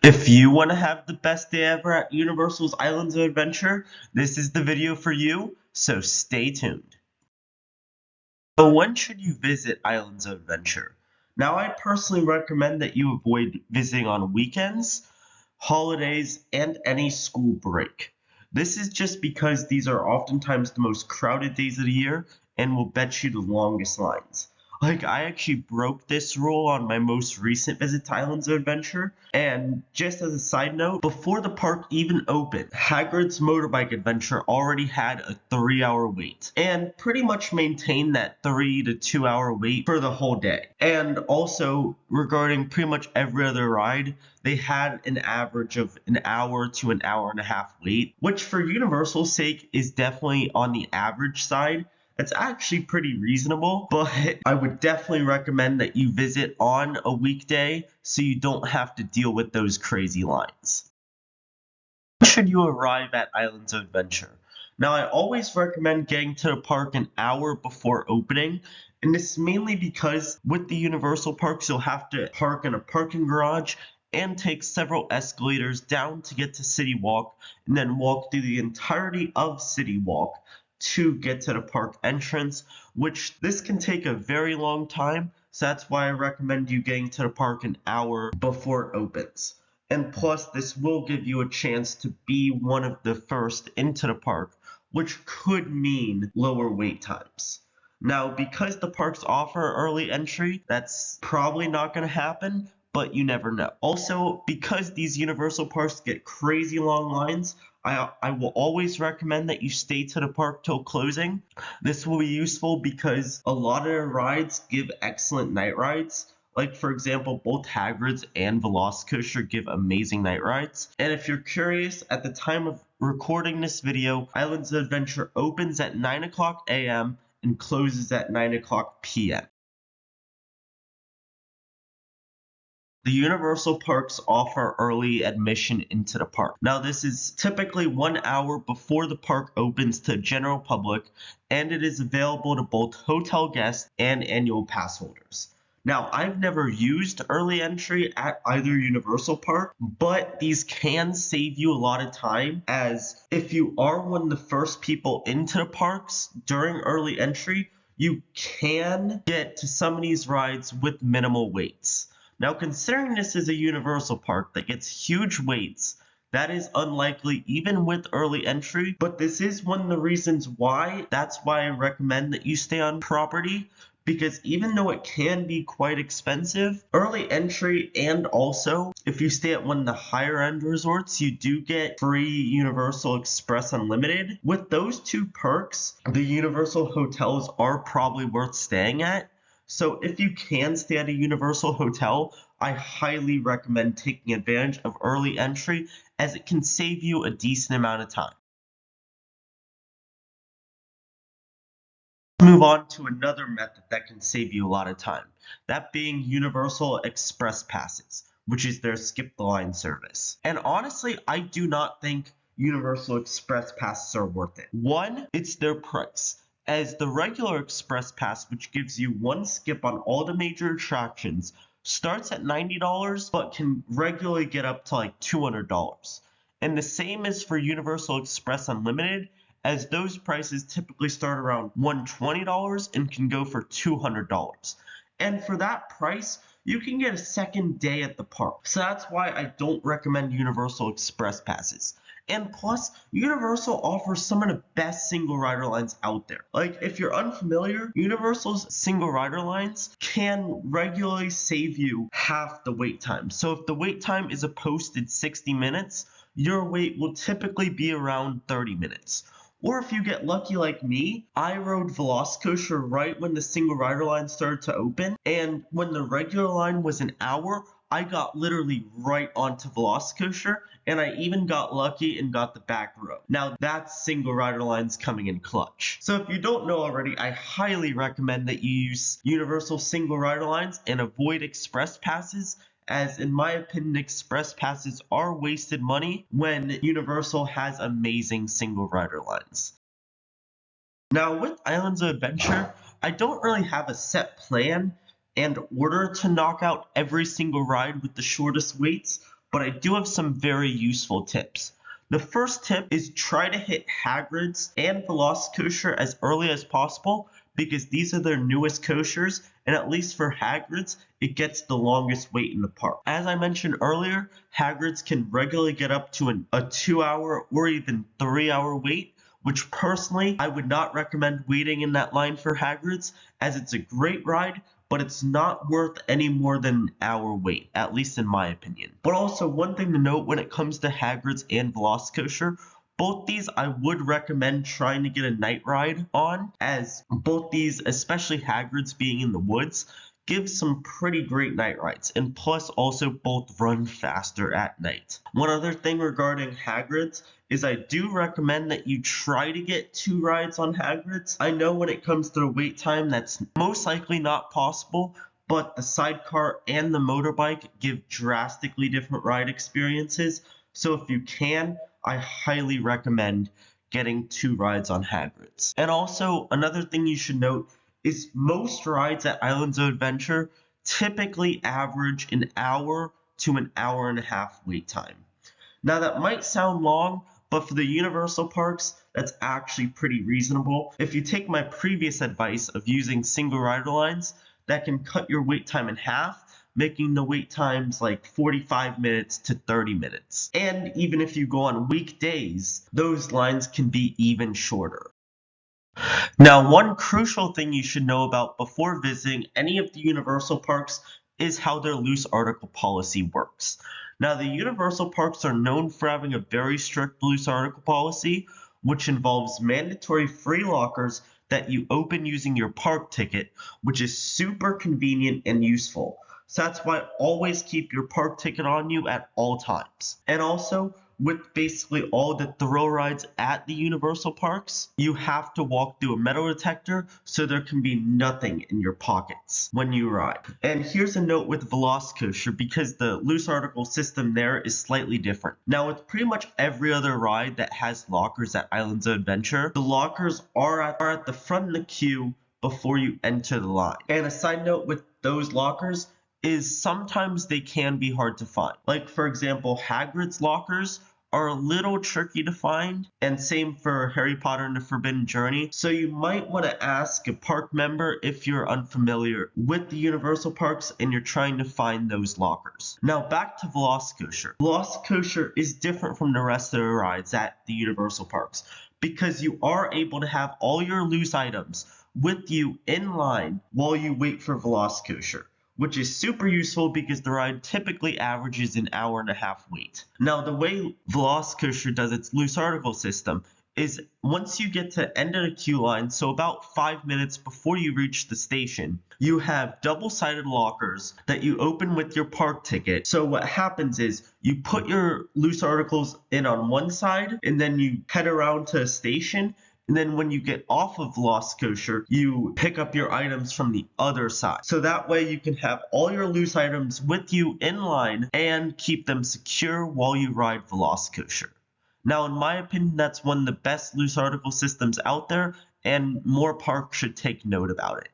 If you want to have the best day ever at Universal's Islands of Adventure, this is the video for you, so stay tuned. So when should you visit Islands of Adventure? Now, I personally recommend that you avoid visiting on weekends, holidays, and any school break. This is just because these are oftentimes the most crowded days of the year and will bet you the longest lines. Like, I actually broke this rule on my most recent visit to Islands of Adventure, and just as a side note, before the park even opened, Hagrid's Motorbike Adventure already had a 3-hour wait, and pretty much maintained that 3 to 2 hour wait for the whole day. And also, regarding pretty much every other ride, they had an average of an hour to an hour and a half wait, which for Universal's sake is definitely on the average side. It's actually pretty reasonable, but I would definitely recommend that you visit on a weekday so you don't have to deal with those crazy lines. When should you arrive at Islands of Adventure? Now, I always recommend getting to the park an hour before opening, and this is mainly because with the Universal parks, you'll have to park in a parking garage and take several escalators down to get to City Walk, and then walk through the entirety of City Walk to get to the park entrance, which this can take a very long time, so that's why I recommend you getting to the park an hour before it opens. And plus, this will give you a chance to be one of the first into the park, which could mean lower wait times. Now, because the parks offer early entry, that's probably not going to happen, but you never know. Also, because these Universal parks get crazy long lines, I will always recommend that you stay to the park till closing. This will be useful because a lot of the rides give excellent night rides. Like, for example, both Hagrid's and Velocicoaster give amazing night rides. And if you're curious, at the time of recording this video, Islands of Adventure opens at 9 o'clock a.m. and closes at 9 o'clock p.m. The Universal parks offer early admission into the park. Now, this is typically 1 hour before the park opens to the general public, and it is available to both hotel guests and annual pass holders. Now, I've never used early entry at either Universal park, but these can save you a lot of time, as if you are one of the first people into the parks during early entry, you can get to some of these rides with minimal waits. Now, considering this is a Universal park that gets huge waits, that is unlikely even with early entry, but this is one of the reasons why. That's why I recommend that you stay on property, because even though it can be quite expensive, early entry, and also if you stay at one of the higher end resorts, you do get free Universal Express Unlimited. With those two perks, the Universal hotels are probably worth staying at. So if you can stay at a Universal hotel, I highly recommend taking advantage of early entry, as it can save you a decent amount of time. Let's move on to another method that can save you a lot of time, that being Universal Express Passes, which is their skip the line service. And honestly, I do not think Universal Express Passes are worth it. One, it's their price, as the regular Express Pass, which gives you one skip on all the major attractions, starts at $90 but can regularly get up to like $200. And the same is for Universal Express Unlimited, as those prices typically start around $120 and can go for $200. And for that price, you can get a second day at the park. So that's why I don't recommend Universal Express Passes. And plus, Universal offers some of the best single rider lines out there. Like, if you're unfamiliar, Universal's single rider lines can regularly save you half the wait time. So if the wait time is a posted 60 minutes, your wait will typically be around 30 minutes. Or if you get lucky like me, I rode Velocicoaster right when the single rider line started to open, and when the regular line was an hour, I got literally right onto Velocicoaster, and I even got lucky and got the back row. Now that's single rider lines coming in clutch. So if you don't know already, I highly recommend that you use Universal single rider lines and avoid express passes, as in my opinion, express passes are wasted money when Universal has amazing single rider lines. Now with Islands of Adventure, I don't really have a set plan and order to knock out every single ride with the shortest waits. but I do have some very useful tips. The first tip is try to hit Hagrid's and Velocicoaster as early as possible because these are their newest coasters, and at least for Hagrid's, it gets the longest wait in the park. As I mentioned earlier, Hagrid's can regularly get up to a 2-hour or even 3-hour wait, which personally I would not recommend waiting in that line for Hagrid's, as it's a great ride, but it's not worth any more than an hour wait, at least in my opinion. But also, one thing to note when it comes to Hagrid's and Velocicoaster, both these I would recommend trying to get a night ride on, as both these, especially Hagrid's being in the woods, give some pretty great night rides, and plus also both run faster at night. One other thing regarding Hagrid's is I do recommend that you try to get 2 rides on Hagrid's. I know when it comes to the wait time that's most likely not possible, but the sidecar and the motorbike give drastically different ride experiences, so if you can, I highly recommend getting 2 rides on Hagrid's. And also, another thing you should note is most rides at Islands of Adventure typically average an hour to an hour and a half wait time. Now that might sound long, but for the Universal parks, that's actually pretty reasonable. If you take my previous advice of using single rider lines, that can cut your wait time in half, making the wait times like 45 minutes to 30 minutes. And even if you go on weekdays, those lines can be even shorter. Now, one crucial thing you should know about before visiting any of the Universal parks is how their loose article policy works. Now, the Universal parks are known for having a very strict loose article policy, which involves mandatory free lockers that you open using your park ticket, which is super convenient and useful. So that's why always keep your park ticket on you at all times. And also, with basically all the thrill rides at the Universal parks, you have to walk through a metal detector, so there can be nothing in your pockets when you ride. And here's a note with Velocicoaster, because the loose article system there is slightly different. Now, with pretty much every other ride that has lockers at Islands of Adventure, the lockers are at the front of the queue before you enter the line. And a side note with those lockers is sometimes they can be hard to find. Like, for example, Hagrid's lockers are a little tricky to find, and same for Harry Potter and the Forbidden Journey, so you might want to ask a park member if you're unfamiliar with the Universal parks and you're trying to find those lockers. Now back to Velocicoaster. Velocicoaster is different from the rest of the rides at the Universal parks because you are able to have all your loose items with you in line while you wait for Velocicoaster, which is super useful because the ride typically averages an hour and a half wait. Now, the way Velocicoaster does its loose article system is once you get to the end of the queue line, so about 5 minutes before you reach the station, you have double-sided lockers that you open with your park ticket. So what happens is you put your loose articles in on one side, and then you head around to a station, and then when you get off of Velocicoaster, you pick up your items from the other side. So that way you can have all your loose items with you in line and keep them secure while you ride Velocicoaster. Now, in my opinion, that's one of the best loose article systems out there, and more parks should take note about it.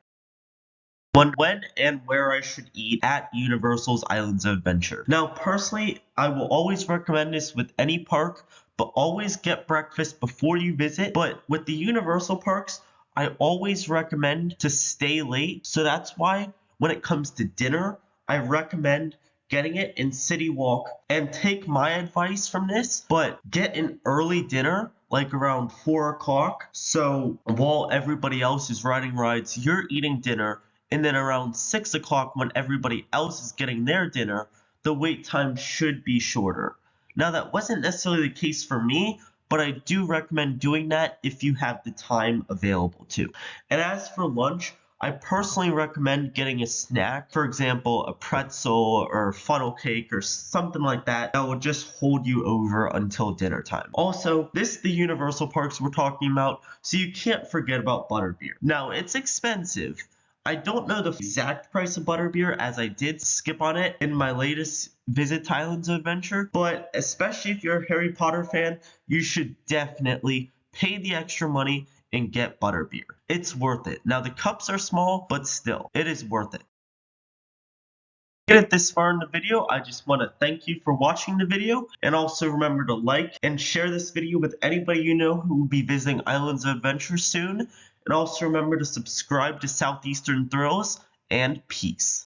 When and where I should eat at Universal's Islands of Adventure. Now, personally, I will always recommend this with any park, but always get breakfast before you visit. But with the Universal parks, I always recommend to stay late. So that's why when it comes to dinner, I recommend getting it in City Walk. And take my advice from this, but get an early dinner, like around 4 o'clock. So while everybody else is riding rides, you're eating dinner. And then around 6 o'clock, when everybody else is getting their dinner, the wait time should be shorter. Now, that wasn't necessarily the case for me, but I do recommend doing that if you have the time available to. And as for lunch, I personally recommend getting a snack, for example, a pretzel or funnel cake or something like that that will just hold you over until dinner time. Also, this is the Universal parks we're talking about, so you can't forget about butterbeer. Now, it's expensive. I don't know the exact price of butterbeer, as I did skip on it in my latest visit to Islands of Adventure, but especially if you're a Harry Potter fan, you should definitely pay the extra money and get butterbeer. It's worth it. Now, the cups are small, but still, it is worth it. Get it this far in the video, I just want to thank you for watching the video, and also remember to like and share this video with anybody you know who will be visiting Islands of Adventure soon, and also remember to subscribe to Southeastern Thrills, and peace.